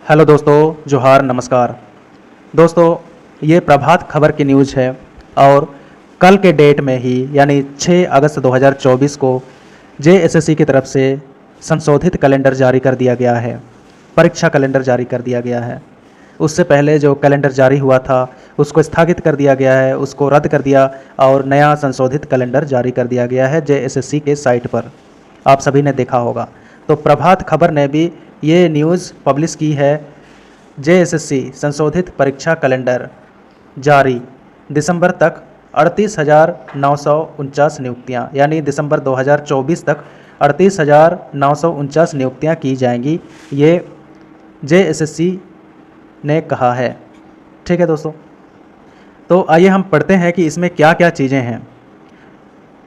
Hello दोस्तों, जोहार, नमस्कार। दोस्तों, ये प्रभात खबर की न्यूज़ है और कल के डेट में ही यानी 6 अगस्त 2024 को जेएसएससी की तरफ से संशोधित कैलेंडर जारी कर दिया गया है। परीक्षा कैलेंडर जारी कर दिया गया है। उससे पहले जो कैलेंडर जारी हुआ था उसको स्थगित कर दिया गया है, उसको रद्द कर दिया और नया संशोधित कैलेंडर जारी कर दिया गया है जेएसएससी के साइट पर। आप सभी ने देखा होगा। तो प्रभात खबर ने भी ये न्यूज़ पब्लिश की है। जेएसएससी संशोधित परीक्षा कैलेंडर जारी, दिसंबर तक 38,949 नियुक्तियाँ, यानी दिसंबर 2024 तक 38,949 नियुक्तियाँ की जाएंगी, ये जेएसएससी ने कहा है। ठीक है दोस्तों, तो आइए हम पढ़ते हैं कि इसमें क्या क्या चीज़ें हैं।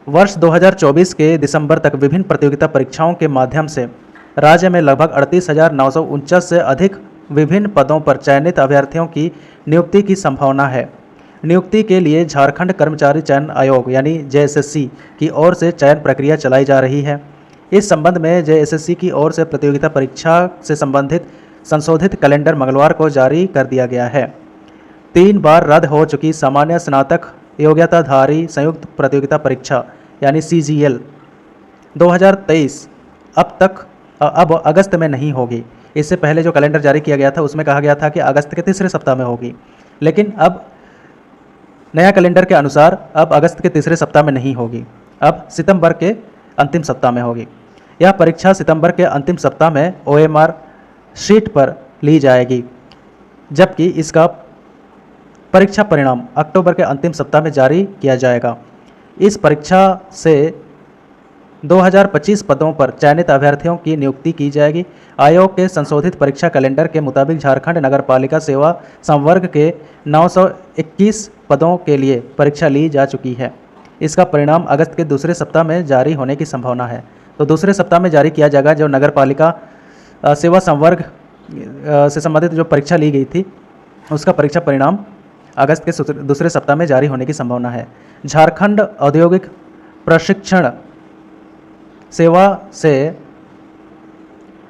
वर्ष 2024 के दिसंबर तक विभिन्न प्रतियोगिता परीक्षाओं के माध्यम से राज्य में लगभग 38,949 से अधिक विभिन्न पदों पर चयनित अभ्यर्थियों की नियुक्ति की संभावना है। नियुक्ति के लिए झारखंड कर्मचारी चयन आयोग यानी जेएसएससी की ओर से चयन प्रक्रिया चलाई जा रही है। इस संबंध में जेएसएससी की ओर से प्रतियोगिता परीक्षा से संबंधित संशोधित कैलेंडर मंगलवार को जारी कर दिया गया है। 3 बार रद्द हो चुकी सामान्य स्नातक योग्यताधारी संयुक्त प्रतियोगिता परीक्षा यानी CGL 2023 अब अगस्त में नहीं होगी। इससे पहले जो कैलेंडर जारी किया गया था उसमें कहा गया था कि अगस्त के तीसरे सप्ताह में होगी, लेकिन अब नया कैलेंडर के अनुसार अब अगस्त के तीसरे सप्ताह में नहीं होगी, अब सितंबर के अंतिम सप्ताह में होगी। यह परीक्षा सितंबर के अंतिम सप्ताह में OMR शीट पर ली जाएगी, जबकि इसका परीक्षा परिणाम अक्टूबर के अंतिम सप्ताह में जारी किया जाएगा। इस परीक्षा से 2025 पदों पर चयनित अभ्यर्थियों की नियुक्ति की जाएगी। आयोग के संशोधित परीक्षा कैलेंडर के मुताबिक झारखंड नगरपालिका सेवा संवर्ग के 921 पदों के लिए परीक्षा ली जा चुकी है। इसका परिणाम अगस्त के दूसरे सप्ताह में जारी होने की संभावना है। तो दूसरे सप्ताह में जारी किया जाएगा। जो नगरपालिका सेवा संवर्ग से संबंधित जो परीक्षा ली गई थी उसका परीक्षा परिणाम अगस्त के दूसरे सप्ताह में जारी होने की संभावना है। झारखंड औद्योगिक प्रशिक्षण सेवा से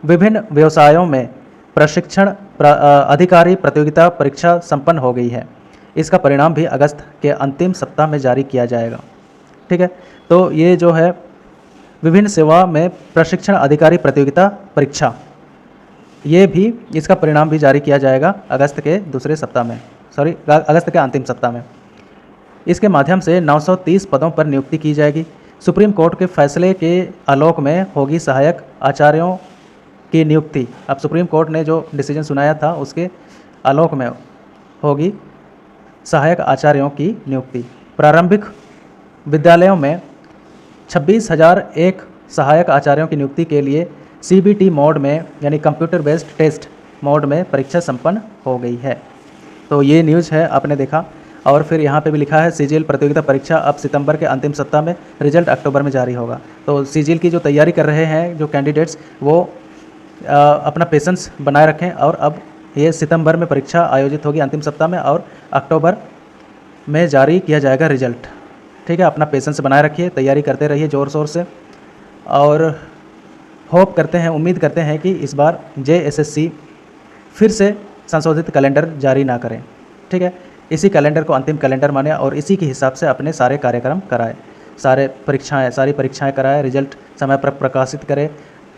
विभिन्न व्यवसायों में प्रशिक्षण अधिकारी प्रतियोगिता परीक्षा संपन्न हो गई है। इसका परिणाम भी अगस्त के अंतिम सप्ताह में जारी किया जाएगा। ठीक है, तो ये जो है विभिन्न सेवा में प्रशिक्षण अधिकारी प्रतियोगिता परीक्षा, ये भी इसका परिणाम भी जारी किया जाएगा अगस्त के दूसरे सप्ताह में, अगस्त के अंतिम सप्ताह में। इसके माध्यम से 930 पदों पर नियुक्ति की जाएगी। सुप्रीम कोर्ट के फैसले के आलोक में होगी सहायक आचार्यों की नियुक्ति। अब सुप्रीम कोर्ट ने जो डिसीजन सुनाया था उसके आलोक में होगी सहायक आचार्यों की नियुक्ति। प्रारंभिक विद्यालयों में 26,001 सहायक आचार्यों की नियुक्ति के लिए CBT मोड में यानी कंप्यूटर बेस्ड टेस्ट मोड में परीक्षा संपन्न हो गई है। तो ये न्यूज़ है, आपने देखा। और फिर यहाँ पे भी लिखा है CGL प्रतियोगिता परीक्षा अब सितंबर के अंतिम सप्ताह में, रिजल्ट अक्टूबर में जारी होगा। तो CGL की जो तैयारी कर रहे हैं जो कैंडिडेट्स, वो अपना पेशेंस बनाए रखें और अब ये सितंबर में परीक्षा आयोजित होगी अंतिम सप्ताह में और अक्टूबर में जारी किया जाएगा रिजल्ट। ठीक है, अपना पेशेंस बनाए रखिए, तैयारी करते रहिए ज़ोर शोर से और होप करते हैं, उम्मीद करते हैं कि इस बार JSSC फिर से संशोधित कैलेंडर जारी ना करें। ठीक है, इसी कैलेंडर को अंतिम कैलेंडर माने और इसी के हिसाब से अपने सारे कार्यक्रम कराए, सारी परीक्षाएं कराए, रिजल्ट समय पर प्रकाशित करें।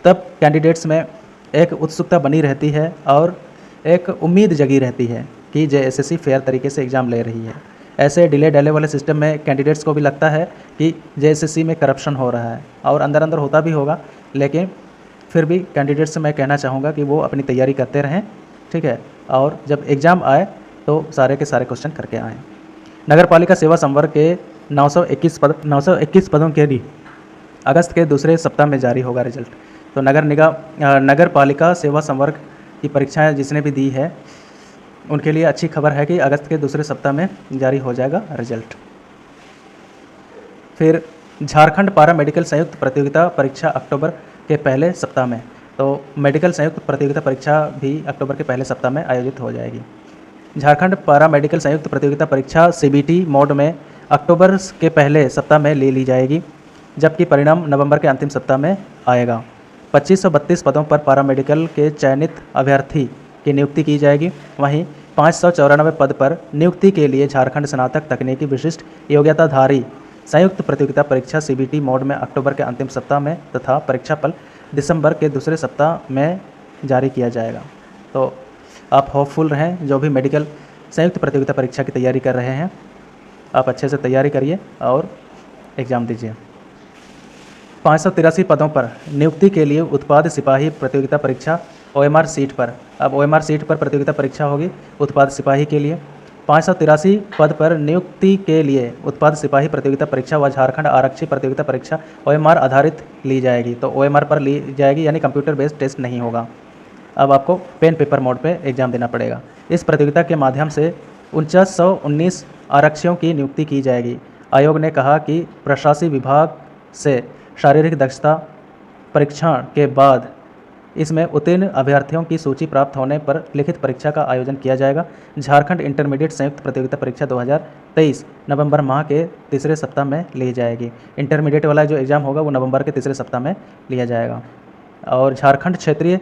तब कैंडिडेट्स में एक उत्सुकता बनी रहती है और एक उम्मीद जगी रहती है कि JSSC फेयर तरीके से एग्ज़ाम ले रही है। ऐसे डिले डले वाले सिस्टम में कैंडिडेट्स को भी लगता है कि JSSC में करप्शन हो रहा है और अंदर अंदर होता भी होगा, लेकिन फिर भी कैंडिडेट्स से मैं कहना चाहूँगा कि वो अपनी तैयारी करते रहें। ठीक है, और जब एग्ज़ाम आए तो सारे के सारे क्वेश्चन करके आएँ। नगरपालिका सेवा संवर्ग के 921 पदों के लिए अगस्त के दूसरे सप्ताह में जारी होगा रिजल्ट। तो नगरपालिका सेवा संवर्ग की परीक्षाएं जिसने भी दी है उनके लिए अच्छी खबर है कि अगस्त के दूसरे सप्ताह में जारी हो जाएगा रिजल्ट। फिर झारखंड पारा मेडिकल संयुक्त प्रतियोगिता परीक्षा अक्टूबर के पहले सप्ताह में, तो मेडिकल संयुक्त प्रतियोगिता परीक्षा भी अक्टूबर के पहले सप्ताह में आयोजित हो जाएगी। झारखंड पारा मेडिकल संयुक्त प्रतियोगिता परीक्षा CBT मोड में अक्टूबर के पहले सप्ताह में ले ली जाएगी, जबकि परिणाम नवंबर के अंतिम सप्ताह में आएगा। 2532 पदों पर पैरामेडिकल के चयनित अभ्यर्थी की नियुक्ति की जाएगी। वहीं 594 पद पर नियुक्ति के लिए झारखंड स्नातक तकनीकी विशिष्ट योग्यताधारी संयुक्त प्रतियोगिता परीक्षा CBT मोड में अक्टूबर के अंतिम सप्ताह में तथा परीक्षा फल दिसंबर के दूसरे सप्ताह में जारी किया जाएगा। तो आप होपफुल रहें, जो भी मेडिकल संयुक्त प्रतियोगिता परीक्षा की तैयारी कर रहे हैं आप अच्छे से तैयारी करिए और एग्ज़ाम दीजिए। 583 पदों पर नियुक्ति के लिए उत्पाद सिपाही प्रतियोगिता परीक्षा OMR सीट पर, अब OMR सीट पर प्रतियोगिता परीक्षा होगी उत्पाद सिपाही के लिए। 583 पद पर नियुक्ति के लिए उत्पाद सिपाही प्रतियोगिता परीक्षा व झारखंड आरक्षी प्रतियोगिता परीक्षा OMR आधारित ली जाएगी। तो OMR पर ली जाएगी, यानी कंप्यूटर बेस्ड टेस्ट नहीं होगा। अब आपको पेन पेपर मोड पे एग्ज़ाम देना पड़ेगा। इस प्रतियोगिता के माध्यम से 4919 आरक्षियों की नियुक्ति की जाएगी। आयोग ने कहा कि प्रशासनिक विभाग से शारीरिक दक्षता परीक्षण के बाद इसमें उत्तीर्ण अभ्यर्थियों की सूची प्राप्त होने पर लिखित परीक्षा का आयोजन किया जाएगा। झारखंड इंटरमीडिएट संयुक्त प्रतियोगिता परीक्षा 2023 नवंबर माह के तीसरे सप्ताह में ली जाएगी। इंटरमीडिएट वाला जो एग्ज़ाम होगा वो नवंबर के तीसरे सप्ताह में लिया जाएगा। और झारखंड क्षेत्रीय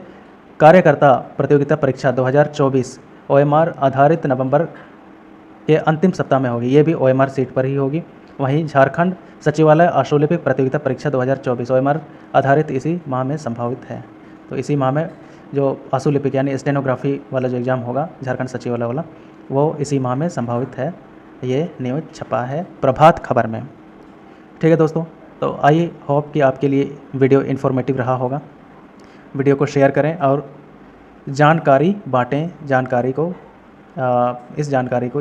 कार्यकर्ता प्रतियोगिता परीक्षा 2024 OMR आधारित नवंबर के अंतिम सप्ताह में होगी। ये भी OMR सीट पर ही होगी। वहीं झारखंड सचिवालय आशुलिपिक प्रतियोगिता परीक्षा 2024 OMR आधारित इसी माह में संभावित है। तो इसी माह में जो आशुलिपिक यानी स्टेनोग्राफी वाला जो एग्ज़ाम होगा झारखंड सचिवालय वाला, वो इसी माह में संभावित है। ये न्यूज़ छपा है प्रभात खबर में। ठीक है दोस्तों, तो आई होप कि आपके लिए वीडियो इन्फॉर्मेटिव रहा होगा। वीडियो को शेयर करें और जानकारी बांटें,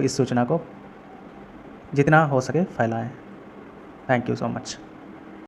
इस सूचना को जितना हो सके फैलाएं। Thank you so much.